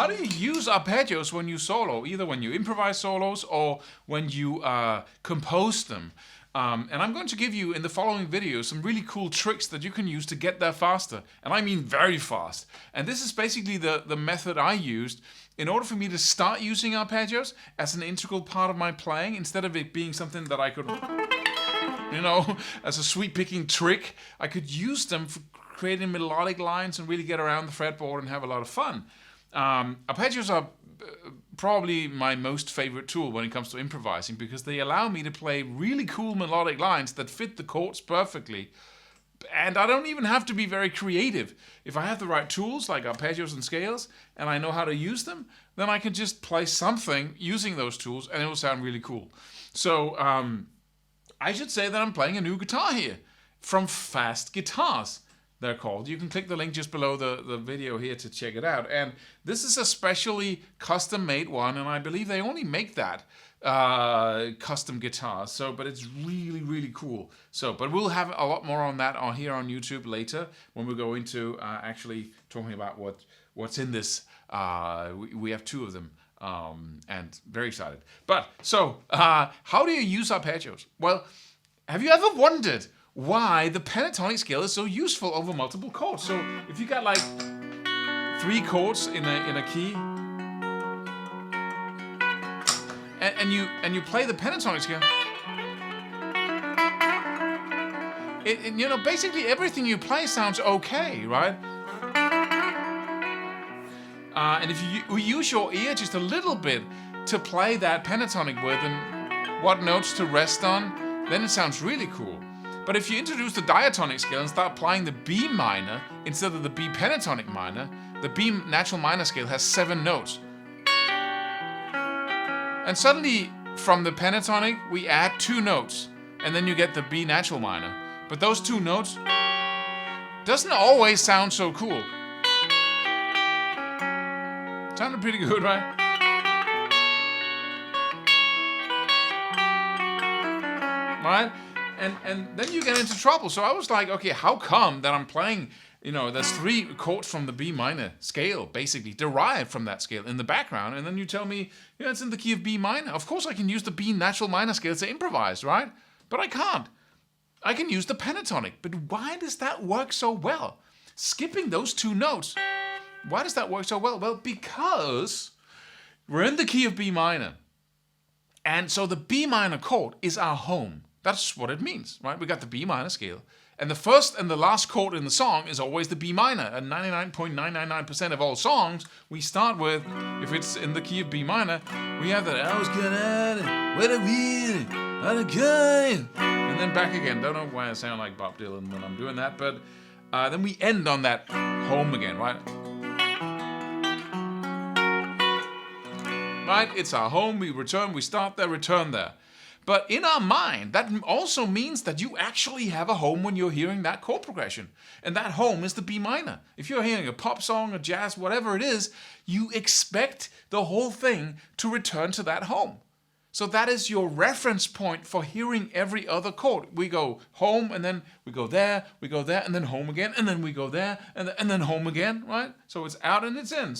how do you use arpeggios when you solo, either when you improvise solos or when you compose them? And I'm going to give you in the following video some really cool tricks that you can use to get there faster. And I mean very fast. And this is basically the method I used in order for me to start using arpeggios as an integral part of my playing, instead of it being something that I could, as a sweep picking trick. I could use them for creating melodic lines and really get around the fretboard and have a lot of fun. Arpeggios are probably my most favorite tool when it comes to improvising, because they allow me to play really cool melodic lines that fit the chords perfectly. And I don't even have to be very creative. If I have the right tools like arpeggios and scales and I know how to use them, then I can just play something using those tools and it will sound really cool. So I should say that I'm playing a new guitar here from Fast Guitars, they're called. You can click the link just below the video here to check it out. And this is a specially custom made one, and I believe they only make that custom guitars. But it's really, really cool. But we'll have a lot more on that here on YouTube later when we go into actually talking about what's in this. We have two of them. And very excited. But how do you use arpeggios? Well, have you ever wondered why the pentatonic scale is so useful over multiple chords? So if you got like 3 chords in a key, and you play the pentatonic scale, basically everything you play sounds okay, right? And if you use your ear just a little bit to play that pentatonic with and what notes to rest on, then it sounds really cool. But if you introduce the diatonic scale and start playing the B minor instead of the B pentatonic minor, the B natural minor scale has 7 notes. And suddenly, from the pentatonic, we add 2 notes, and then you get the B natural minor. But those 2 notes doesn't always sound so cool. Sounded pretty good, right? Right? And then you get into trouble. So I was like, okay, how come that I'm playing, there's 3 chords from the B minor scale, basically derived from that scale in the background, and then you tell me, it's in the key of B minor. Of course I can use the B natural minor scale to improvise, right? But I can't. I can use the pentatonic. But why does that work so well? Skipping those 2 notes. Why does that work so well? Well, because we're in the key of B minor. And so the B minor chord is our home. That's what it means, right? We got the B minor scale. And the first and the last chord in the song is always the B minor. And 99.999% of all songs, we start with, if it's in the key of B minor, we have that, I was good at it, with a wheel, on a gun. And then back again. Don't know why I sound like Bob Dylan when I'm doing that, but then we end on that home again, right? Right? It's our home, we return, we start there, return there. But in our mind, that also means that you actually have a home when you're hearing that chord progression. And that home is the B minor. If you're hearing a pop song, a jazz, whatever it is, you expect the whole thing to return to that home. So that is your reference point for hearing every other chord. We go home, and then we go there, and then home again, and then we go there, and then home again, right? So it's out and it's in.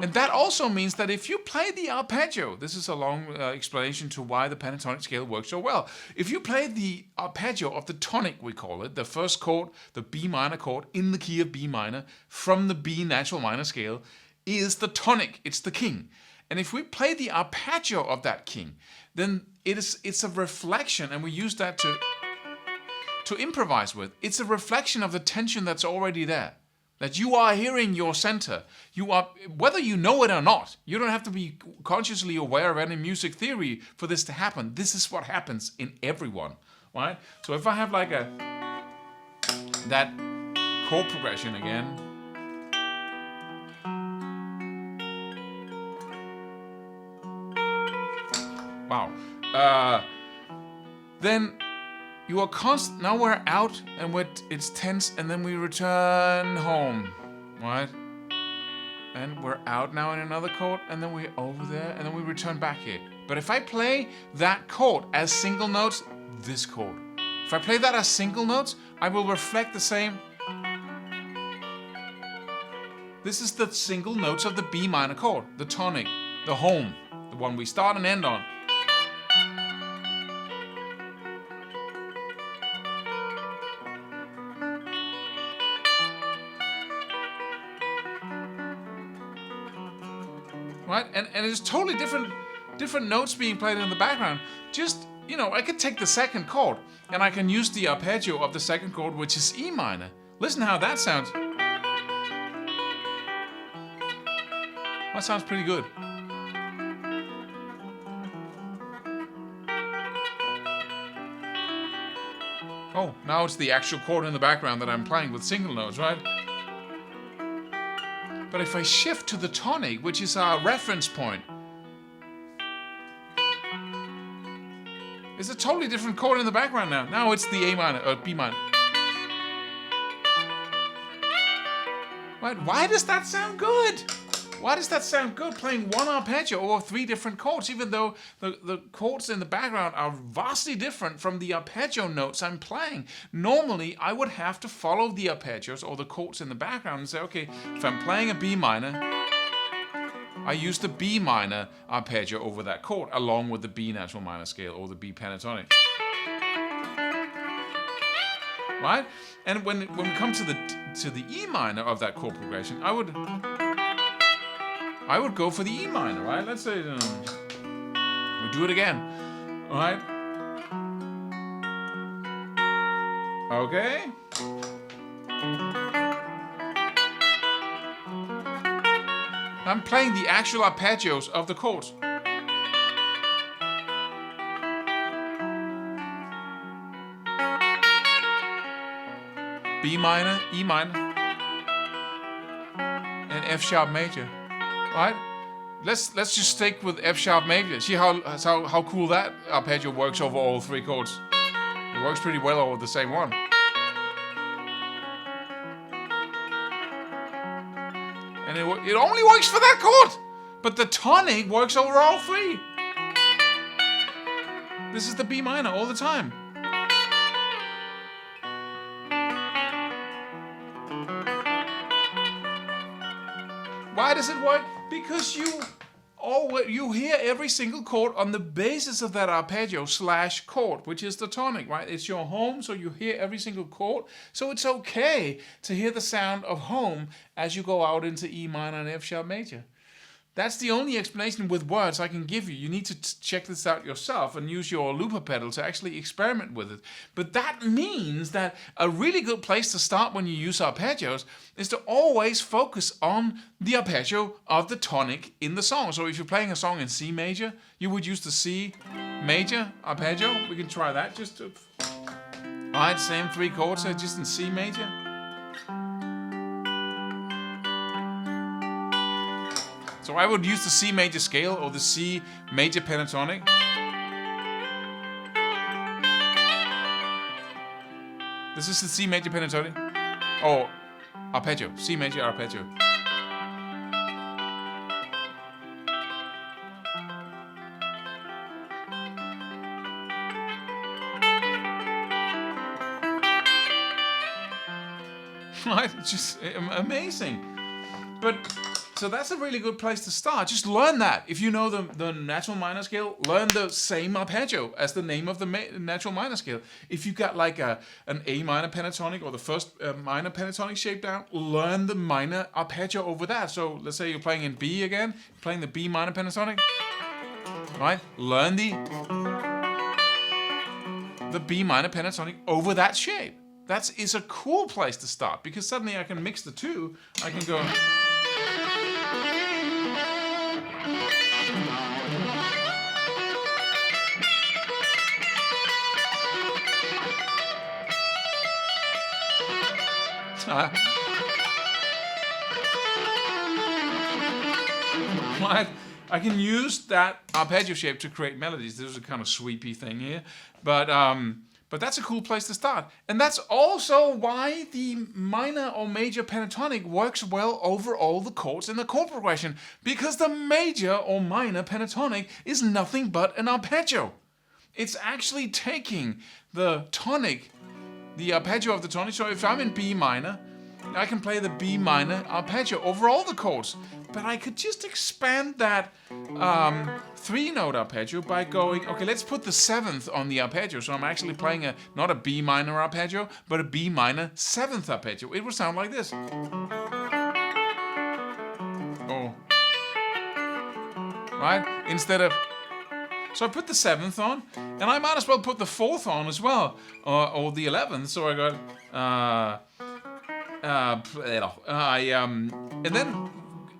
And that also means that if you play the arpeggio, this is a long explanation to why the pentatonic scale works so well. If you play the arpeggio of the tonic, we call it, the first chord, the B minor chord in the key of B minor from the B natural minor scale is the tonic, it's the king. And if we play the arpeggio of that king, then it's a reflection, and we use that to improvise with. It's a reflection of the tension that's already there. That you are hearing your center. You are, whether you know it or not, you don't have to be consciously aware of any music theory for this to happen. This is what happens in everyone, right? So if I have like that chord progression again. Wow. Then you are constant. Now we're out and it's tense, and then we return home, right? And we're out now in another chord, and then we're over there, and then we return back here. But if I play that chord as single notes, this chord. If I play that as single notes, I will reflect the same This is the single notes of the B minor chord, the tonic, the home, the one we start and end on. Right? And it's totally different notes being played in the background. Just, I could take the second chord and I can use the arpeggio of the second chord, which is E minor. Listen how that sounds. That sounds pretty good. Oh, now it's the actual chord in the background that I'm playing with single notes, right? But if I shift to the tonic, which is our reference point, it's a totally different chord in the background now. Now it's the A minor, or B minor. Right? Why does that sound good? Why does that sound good playing one arpeggio over 3 different chords, even though the chords in the background are vastly different from the arpeggio notes I'm playing? Normally, I would have to follow the arpeggios or the chords in the background and say, okay, if I'm playing a B minor, I use the B minor arpeggio over that chord, along with the B natural minor scale or the B pentatonic. Right? And when we come to the E minor of that chord progression, I would go for the E minor, right? Let's say we do it again, all right? Okay. I'm playing the actual arpeggios of the chords. B minor, E minor, and F sharp major. Right? Let's just stick with F sharp major. See how cool that arpeggio works over all 3 chords. It works pretty well over the same one. And it only works for that chord, but the tonic works over all 3. This is the B minor all the time. Why does it work? Because you hear every single chord on the basis of that arpeggio / chord, which is the tonic, right? It's your home, so you hear every single chord. So it's okay to hear the sound of home as you go out into E minor and F sharp major. That's the only explanation with words I can give you. You need to check this out yourself and use your looper pedal to actually experiment with it. But that means that a really good place to start when you use arpeggios is to always focus on the arpeggio of the tonic in the song. So if you're playing a song in C major, you would use the C major arpeggio. We can try that. Alright, same 3 chords, just in C major. So I would use the C major scale or the C major pentatonic. This is the C major pentatonic. Oh, arpeggio, C major arpeggio. Right, it's just amazing. But so that's a really good place to start. Just learn that. If you know the natural minor scale, learn the same arpeggio as the name of the natural minor scale. If you've got like an A minor pentatonic or the first minor pentatonic shape down, learn the minor arpeggio over that. So let's say you're playing in B again, playing the B minor pentatonic, right? Learn the B minor pentatonic over that shape. That is a cool place to start because suddenly I can mix the 2. I can go. Right? I can use that arpeggio shape to create melodies. This is a kind of sweepy thing here, but that's a cool place to start. And that's also why the minor or major pentatonic works well over all the chords in the chord progression, because the major or minor pentatonic is nothing but an arpeggio. It's actually taking the tonic, the arpeggio of the tonic. So if I'm in B minor, I can play the B minor arpeggio over all the chords. But I could just expand that 3-note arpeggio by going, okay, let's put the 7th on the arpeggio. So I'm actually playing not a B minor arpeggio, but a B minor 7th arpeggio. It would sound like this. Oh. Right? Instead of... So I put the 7th on, and I might as well put the 4th on as well, or the 11th. So I got... and then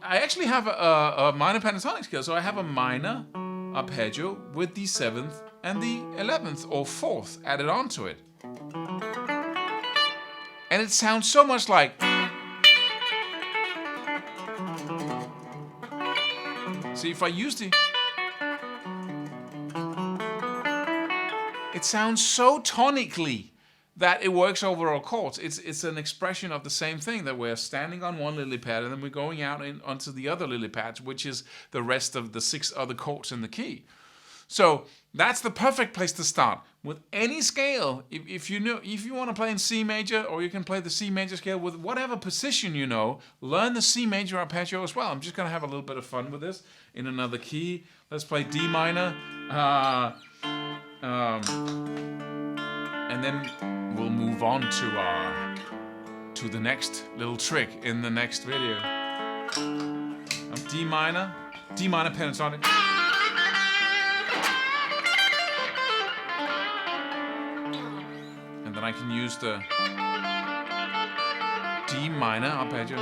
I actually have a minor pentatonic scale. So I have a minor arpeggio with the 7th and the 11th or 4th added onto it. And it sounds so much like... See, if I use the... It sounds so tonically that it works over all chords. It's an expression of the same thing, that we're standing on one lily pad and then we're going out onto the other lily pads, which is the rest of the 6 other chords in the key. So that's the perfect place to start. With any scale, if you want to play in C major, or you can play the C major scale with whatever position you know, learn the C major arpeggio as well. I'm just going to have a little bit of fun with this in another key. Let's play D minor. And then we'll move on to the next little trick in the next video. D minor pentatonic. And then I can use the D minor arpeggio.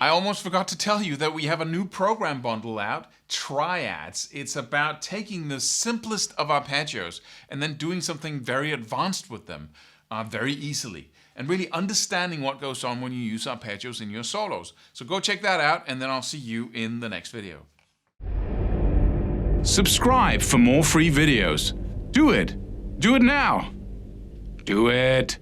I almost forgot to tell you that we have a new program bundle out, Triads. It's about taking the simplest of arpeggios and then doing something very advanced with them very easily, and really understanding what goes on when you use arpeggios in your solos. So go check that out, and then I'll see you in the next video. Subscribe for more free videos. Do it. Do it now. Do it.